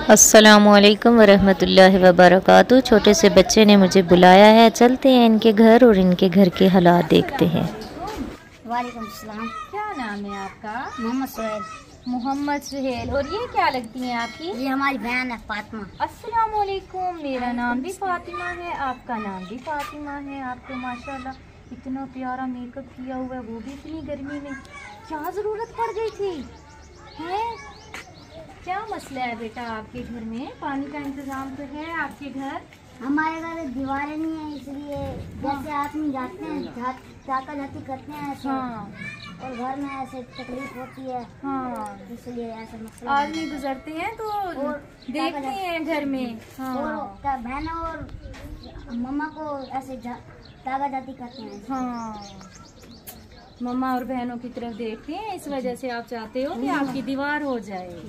अस्सलामुअलैकुम वरहमतुल्लाहि वबरकातुहू। छोटे से बच्चे ने मुझे बुलाया है, चलते हैं इनके घर और इनके घर के हालात देखते हैं। वालेकुम सलाम। क्या नाम है आपका? मोहम्मद सुहेल। मोहम्मद सुहेल। और ये क्या लगती हैं आपकी? ये हमारी बहन है फातिमा। अस्सलामुअलैकुम। मेरा नाम भी फातिमा है, आपका नाम भी फातिमा है। आपको माशाल्लाह इतना प्यारा मेकअप किया हुआ है, वो भी इतनी गर्मी में। क्या ज़रूरत पड़ गई थी? हैं? क्या मसला है बेटा आपके घर में? पानी का इंतज़ाम तो है आपके घर? हमारे घर दीवारें नहीं है, इसलिए जैसे आदमी जाते हैं जाका जाती करते हैं ऐसे। हाँ। और घर में ऐसे तकलीफ होती है। हाँ, इसलिए ऐसा मसला आदमी गुजरते हैं तो देखते हैं घर में। हाँ। और बहन और मम्मा को ऐसे जाका जाती करते हैं। हाँ, मम्मा और बहनों की तरफ देखते हैं, इस वजह से आप चाहते हो कि आपकी दीवार हो जाए।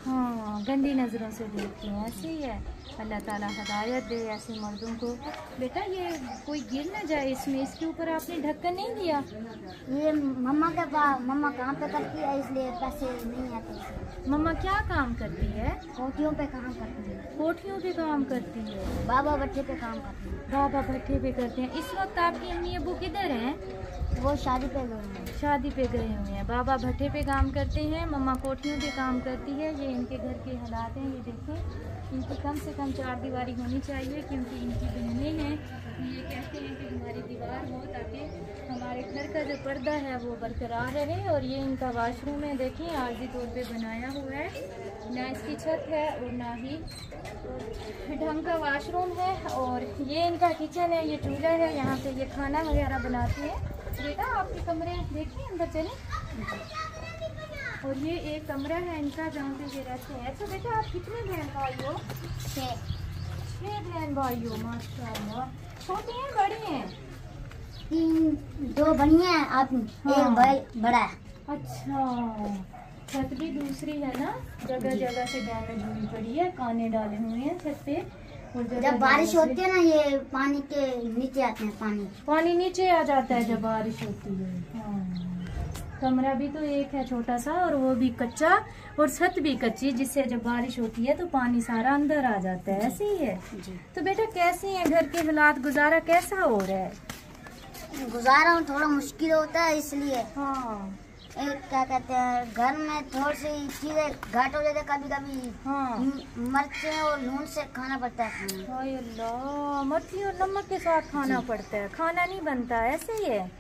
हाँ, गंदी नज़रों से देखते हैं, ऐसे ही है। अल्लाह ताला हिदायत दे ऐसे मर्दों को। बेटा ये कोई गिर ना जाए इसमें, इसके ऊपर आपने ढक्कन नहीं दिया? ये मम्मा के पास, मम्मा काम पे करती है इसलिए पैसे नहीं आते। मम्मा क्या काम करती है? कोठियों पे काम करती है। कोठियों पे काम करती है। बाबा भट्टे पे काम करती है। बाबा भट्टे पे करते हैं। इस वक्त आपकी अम्मी अबू किधर हैं? वो शादी पे गए हैं। शादी पे गए हुए हैं। बाबा भट्टे पे काम करते हैं, मम्मा कोठियों पे काम करती है। ये इनके घर के हालात हैं, ये देखें। इनकी कम से कम 4 दीवारी होनी चाहिए, क्योंकि इनकी बहनें हैं। ये कहते हैं कि हमारी दीवार हो ताकि हमारे घर का जो पर्दा है वो बरकरार रहे। और ये इनका वाशरूम है, देखें आर्जी तौर पे बनाया हुआ है। ना इसकी छत है और ना ही ढंग का वाशरूम है। और ये इनका किचन है, ये चूल्हा है, यहाँ पे ये खाना वगैरह बनाती है। बेटा आपके कमरे देखिए, अंदर चलें। और ये एक कमरा है इनका जहाँ पे ये रहते हैं। अच्छा बेटा आप कितने बहन भाई हो? 6 बहन भाई हो, माशाल्लाह। छोटी हैं बड़ी हैं? 2 बढ़िया है आदमी। हाँ। एक भाई बड़ा है। अच्छा, छत भी दूसरी है ना, जगह जगह से डैमेज हुई पड़ी है, काने डाले हुए हैं छत पे। और जब बारिश होती है ना, ये पानी के नीचे आते हैं। पानी नीचे आ जाता है जब बारिश होती है। हाँ। कमरा भी तो एक है छोटा सा, और वो भी कच्चा, और छत भी कच्ची, जिससे जब बारिश होती है तो पानी सारा अंदर आ जाता है। ऐसे ही है जी। तो बेटा कैसे हैं घर के हालात? गुजारा कैसा हो रहा है? गुजारा थोड़ा मुश्किल होता है, इसलिए हाँ। क्या कहते हैं, घर में थोड़ी सी चीजें घाट हो जाते कभी कभी। हाँ। मिर्चें और नून से खाना पड़ता है। हाय अल्लाह, मिर्ची और नमक के साथ खाना पड़ता है, खाना नहीं बनता। ऐसे ही है।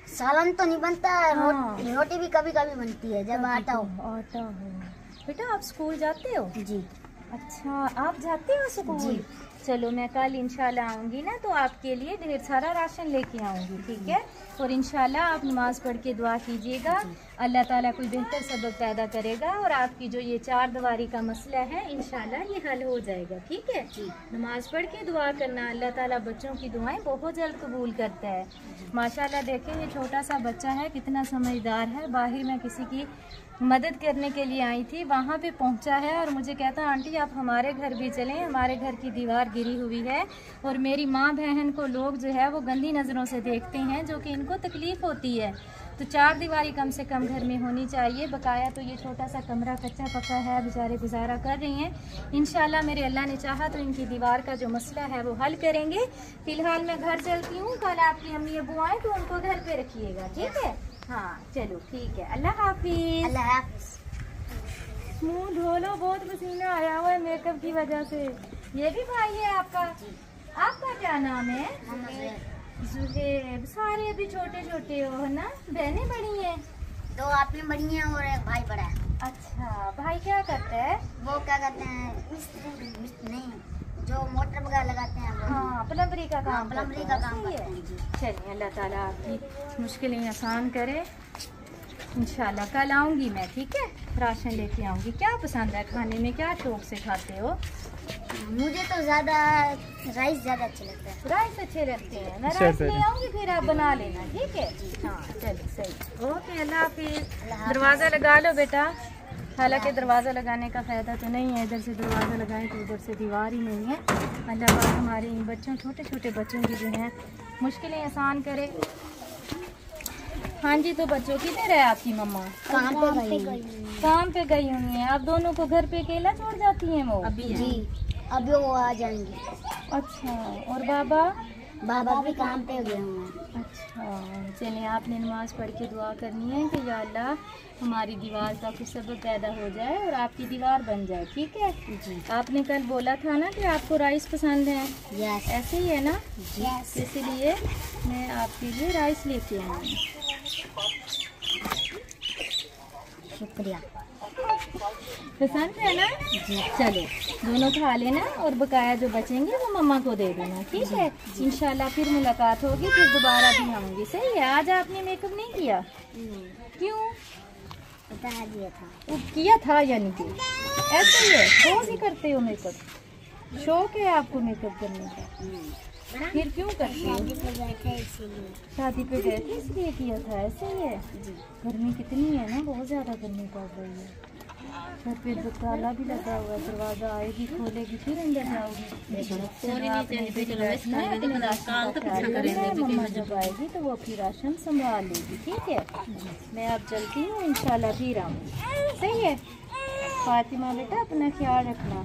सालन तो नहीं बनता है। हाँ। रोटी भी कभी कभी बनती है जब आटा हो। बेटा आप स्कूल जाते हो? जी। अच्छा, आप जाते हो स्कूल? जी। चलो मैं कल इंशाल्लाह आऊँगी ना, तो आपके लिए ढेर सारा राशन लेके आऊँगी, ठीक है? और इंशाल्लाह आप नमाज पढ़ के दुआ कीजिएगा, अल्लाह ताला कोई बेहतर सबक पैदा करेगा और आपकी जो ये 4 दीवारी का मसला है इंशाल्लाह ये हल हो जाएगा, ठीक है? नमाज पढ़ के दुआ करना, अल्लाह ताला बच्चों की दुआएं बहुत जल्द कबूल करता है। माशाल्लाह देखें ये छोटा सा बच्चा है, कितना समझदार है। बाहर मैं किसी की मदद करने के लिए आई थी, वहाँ पे पहुँचा है और मुझे कहता आंटी आप हमारे घर भी चलें, हमारे घर की दीवार गिरी हुई है और मेरी माँ बहन को लोग जो है वो गंदी नज़रों से देखते हैं, जो कि इनको तकलीफ़ होती है। तो 4 दीवारी कम से कम घर में होनी चाहिए। बकाया तो ये छोटा सा कमरा कच्चा पक्का है, बेचारे गुजारा कर रही हैं। इंशाल्लाह मेरे अल्लाह ने चाहा तो इनकी दीवार का जो मसला है वो हल करेंगे। फ़िलहाल मैं घर चलती हूँ, कल आपकी अम्मी अबू आए तो उनको घर पे रखिएगा, ठीक है? हाँ चलो ठीक है, अल्लाह हाफिज़। अल्लाह हाफिज़। मुँह धो लो, बहुत पसीना आया हुआ है मेकअप की वजह से। ये भी भाई है आपका? आपका क्या नाम है? जुहेब। सारे अभी छोटे छोटे हो है ना? बहनें बड़ी हैं? 2 आप में बड़ी हैं और एक भाई बड़ा है। अच्छा, भाई क्या करता है? वो क्या करते हैं, मिस्त्री नहीं, जो मोटर वगैरह लगाते हैं वो। हाँ, प्लम्बरी का काम। प्लम्बरी का काम करते हैं जी। चलिए अल्लाह ताला आपकी मुश्किलें आसान करे। इंशाल्लाह कल आऊँगी मैं, ठीक है? राशन लेके आऊँगी। क्या पसंद है खाने में, क्या शौक से खाते हो? मुझे तो ज़्यादा राइस ज़्यादा अच्छे लगते हैं। राइस अच्छे लगते हैं, मैं राइस ले आऊँगी, फिर आप बना लेना, ठीक है? हाँ चलो सही। ओके, अल्लाह हाफिज़। दरवाज़ा लगा लो बेटा। हालांकि दरवाज़ा लगाने का फ़ायदा तो नहीं है, इधर से दरवाज़ा लगाएं तो उधर से दीवार ही नहीं है। अल्लाह पाक हमारे इन बच्चों, छोटे छोटे बच्चों की जो है मुश्किलें आसान करे। हाँ जी, तो बच्चों किधर है आपकी मम्मा? काम पे गई। काम पे गई हुई है। आप दोनों को घर पे अकेला छोड़ जाती हैं वो? जी, अभी वो आ जाएंगे। अच्छा, और बाबा? बाबा भी काम पे गए हुए हैं। अच्छा, चलिए आपने नमाज पढ़ के दुआ करनी है कि या अल्लाह हमारी दीवार का कुछ सबब पैदा हो जाए और आपकी दीवार बन जाए, ठीक है जी। आपने कल बोला था ना कि आपको राइस पसंद है, यस ऐसे ही है ना? यस। इसीलिए मैं आपके लिए राइस लेके आई हूँ। शुक्रिया। पसंद है ना? जी। चलो दोनों खा लेना और बकाया जो बचेंगे वो मम्मा को दे देना, ठीक है? इंशाल्लाह फिर मुलाकात होगी, फिर दोबारा भी आऊँगी। सही है। आज आपने मेकअप नहीं किया? क्यों? बता दिया था। वो किया था यानी कि ऐसे ही है? रोज ही करते हो मेकअप? शौक है आपको मेकअप करने का? फिर क्यों करते हो? शादी पे गए थे इसीलिए। शादी पे गए थे इसलिए किया था? ऐसे ही है जी। गर्मी कितनी है ना, बहुत ज़्यादा गर्मी पड़ रही है। घर पे तो ताला भी लगा हुआ है, दरवाज़ा आएगी खोलेगी फिर अंदर जाओगी। मम्मा जब आएगी तो वो अपनी राशन संभाल लेगी, ठीक है? मैं अब चलती हूँ, इंशाल्लाह फिर आऊँगी। सही है फातिमा बेटा, अपना ख्याल रखना।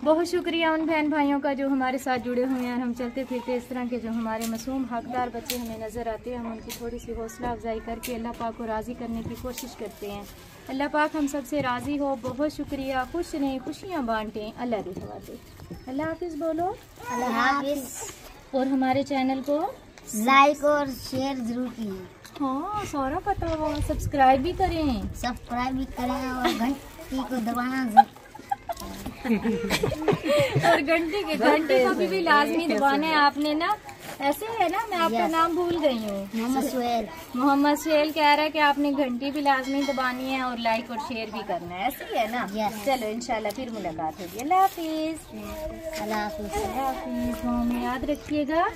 बहुत शुक्रिया उन बहन भाइयों का जो हमारे साथ जुड़े हुए हैं। हम चलते फिरते इस तरह के जो हमारे मासूम हकदार बच्चे हमें नज़र आते हैं, हम उनकी थोड़ी सी हौसला अफजाई करके अल्लाह पाक को राज़ी करने की कोशिश करते हैं। अल्लाह पाक हम सबसे राज़ी हो। बहुत शुक्रिया। खुश रहें, खुशियाँ बांटें। अल्लाह के हवाले। अल्लाह हाफिज़ बोलो। अल्लाह हाफिज़। और हमारे चैनल को लाइक और शेयर जरूर कीजिए। हाँ सारा पता हो, सब्सक्राइब भी करें। सब्सक्राइब भी करें और घंटी को दबाना और घंटे को भी लाजमी दबाना है आपने ना। ऐसे है ना, मैं आपका नाम भूल गई हूँ। मोहम्मद सुहेल कह रहा है कि आपने घंटी भी लाजमी दबानी है और लाइक और शेयर भी करना है। ऐसे ही है ना? चलो इंशाल्लाह फिर मुलाकात होगी। अल्लाह हाफिज़। अल्लाह हाफिज़। अल्लाह हाफिज़। में याद रखिएगा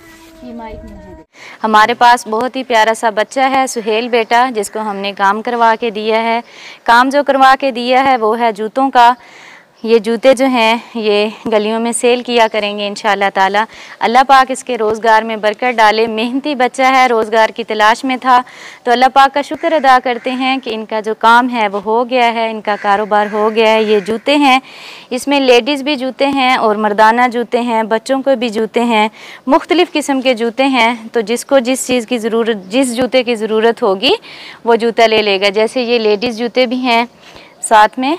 ये माइक मुझे। हमारे पास बहुत ही प्यारा सा बच्चा है सुहेल बेटा, जिसको हमने काम करवा के दिया है। काम जो करवा के दिया है वो है जूतों का। ये जूते जो हैं ये गलियों में सेल किया करेंगे इंशाल्लाह ताला। अल्लाह पाक इसके रोज़गार में बरकत डाले। मेहनती बच्चा है, रोज़गार की तलाश में था, तो अल्लाह पाक का शुक्र अदा करते हैं कि इनका जो काम है वो हो गया है, इनका कारोबार हो गया है। ये जूते हैं, इसमें लेडीज़ भी जूते हैं और मर्दाना जूते हैं, बच्चों को भी जूते हैं, मुख्तलिफ़ किस्म के जूते हैं। तो जिसको जिस चीज़ की ज़रूरत, जिस जूते की ज़रूरत होगी वो जूता ले लेगा। जैसे ये लेडीज़ जूते भी हैं। साथ में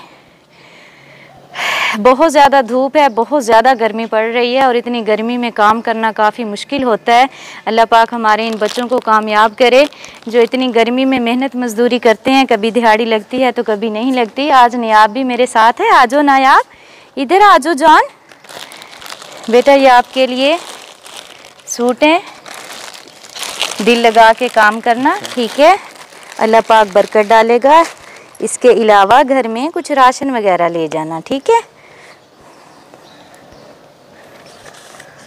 बहुत ज़्यादा धूप है, बहुत ज़्यादा गर्मी पड़ रही है और इतनी गर्मी में काम करना काफ़ी मुश्किल होता है। अल्लाह पाक हमारे इन बच्चों को कामयाब करे जो इतनी गर्मी में मेहनत मजदूरी करते हैं। कभी दिहाड़ी लगती है तो कभी नहीं लगती। आज नयाब भी मेरे साथ है। आजो नायाब, इधर आजो जान बेटा, ये आपके लिए सूट हैं, दिल लगा के काम करना, ठीक है? अल्लाह पाक बरकत डालेगा। इसके अलावा घर में कुछ राशन वगैरह ले जाना, ठीक है?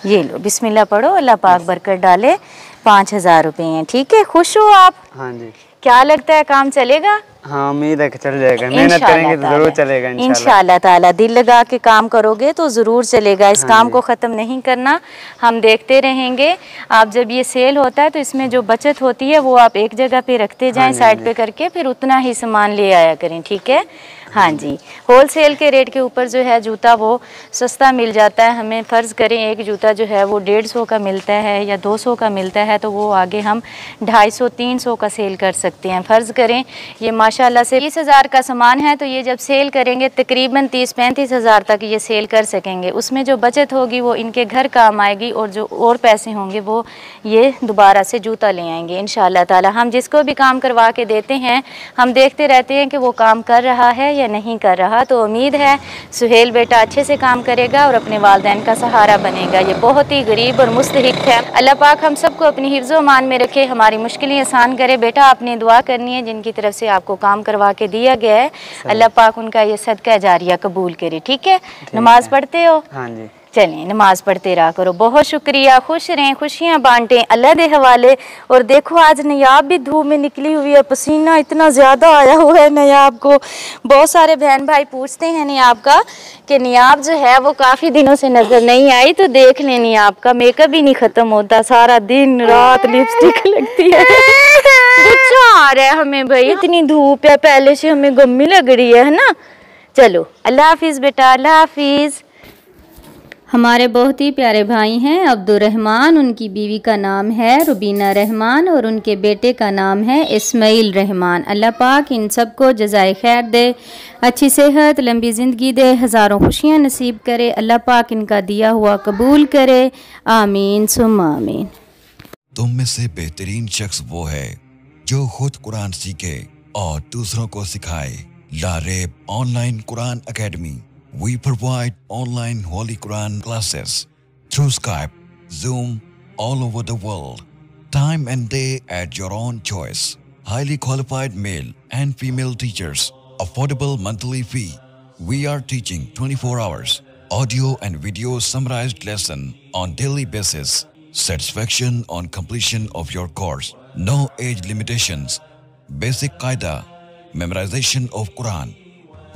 ये लो, बिस्मिल्लाह पढ़ो, अल्लाह पाक बरकत डाले। 5000 रुपये हैं, ठीक है? खुश हो आप? हाँ जी। क्या लगता है काम चलेगा? हाँ, उम्मीद है कि चल जाएगा। मेहनत करेंगे तो जरूर चलेगा इंशाल्लाह ताला। दिल लगा के काम करोगे तो ज़रूर चलेगा। इस काम को ख़त्म नहीं करना, हम देखते रहेंगे। आप जब ये सेल होता है तो इसमें जो बचत होती है वो आप एक जगह पे रखते जाएं, साइड पे करके, फिर उतना ही सामान ले आया करें, ठीक है? हाँ जी। होलसेल के रेट के ऊपर जो है जूता वो सस्ता मिल जाता है हमें। फ़र्ज़ करें एक जूता जो है वो 150 का मिलता है या 200 का मिलता है, तो वो आगे हम 250-300 का सेल कर सकते हैं। फ़र्ज़ करें ये माशाल्लाह से 20,000 का सामान है, तो ये जब सेल करेंगे तकरीबन 30-35 हज़ार तक ये सेल कर सकेंगे। उसमें जो बचत होगी वो इनके घर काम आएगी और जो और पैसे होंगे वो ये दोबारा से जूता ले आएंगे इंशाल्लाह ताला। हम जिसको भी काम करवा के देते हैं हम देखते रहते हैं कि वो काम कर रहा है या नहीं कर रहा। तो उम्मीद है सुहेल बेटा अच्छे से काम करेगा और अपने वालिदैन का सहारा बनेगा। ये बहुत ही गरीब और मुस्तहिक है। अल्लाह पाक हम सबको अपनी हिफ्ज़ व अमान में रखे, हमारी मुश्किलें आसान करे। बेटा आपने दुआ करनी है, जिनकी तरफ से आपको काम करवा के दिया गया है अल्लाह पाक उनका ये सदका जारिया कबूल करे, ठीक है? नमाज पढ़ते हो? हाँ जी। चलें नमाज पढ़ते रहा करो। बहुत शुक्रिया। खुश रहें, खुशियाँ बांटें, अल्लाह दे हवाले। और देखो आज नयाब भी धूप में निकली हुई है, पसीना इतना ज़्यादा आया हुआ है नयाब को। बहुत सारे बहन भाई पूछते हैं नयाब का कि नयाब जो है वो काफ़ी दिनों से नज़र नहीं आई, तो देख लें नयाब का मेकअप भी नहीं ख़त्म होता, सारा दिन रात लिपस्टिक लगती है। गुस्सा आ रहा है हमें भाई, इतनी धूप है, पहले से हमें गर्मी लग रही है ना। चलो अल्लाह हाफिज बेटा, अल्लाह हाफिज। हमारे बहुत ही प्यारे भाई हैं अब्दुल रहमान, उनकी बीवी का नाम है रुबीना रहमान और उनके बेटे का नाम है इस्माइल रहमान। अल्लाह पाक इन सबको जज़ाए खैर दे, अच्छी सेहत, लंबी ज़िंदगी दे, हज़ारों खुशियाँ नसीब करे। अल्लाह पाक इनका दिया हुआ कबूल करे, आमीन सुम्मा आमीन। तुम में से बेहतरीन शख्स वो है जो खुद कुरान सीखे और दूसरों को सिखाए। Laraib online Quran academy. We provide online Holy Quran classes through Skype, Zoom, all over the world. Time and day at your own choice. Highly qualified male and female teachers. Affordable monthly fee. We are teaching 24 hours. Audio and video summarized lesson on daily basis. Satisfaction on completion of your course. No age limitations. Basic Qaida. Memorization of Quran.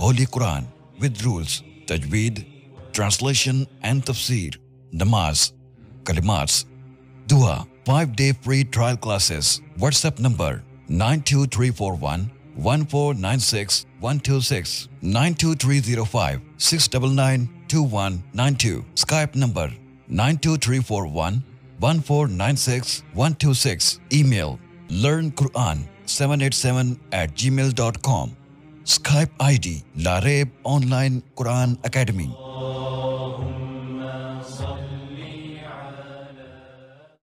Holy Quran with rules, tajweed, translation and tafsir, namaz, kalimats, dua, 5-day free trial classes. WhatsApp number 92341 1496 126 92305 699 2192. Skype number 92341 1496 126. Email learnquran787@gmail.com. Skype ID Lareeb Online Quran Academy.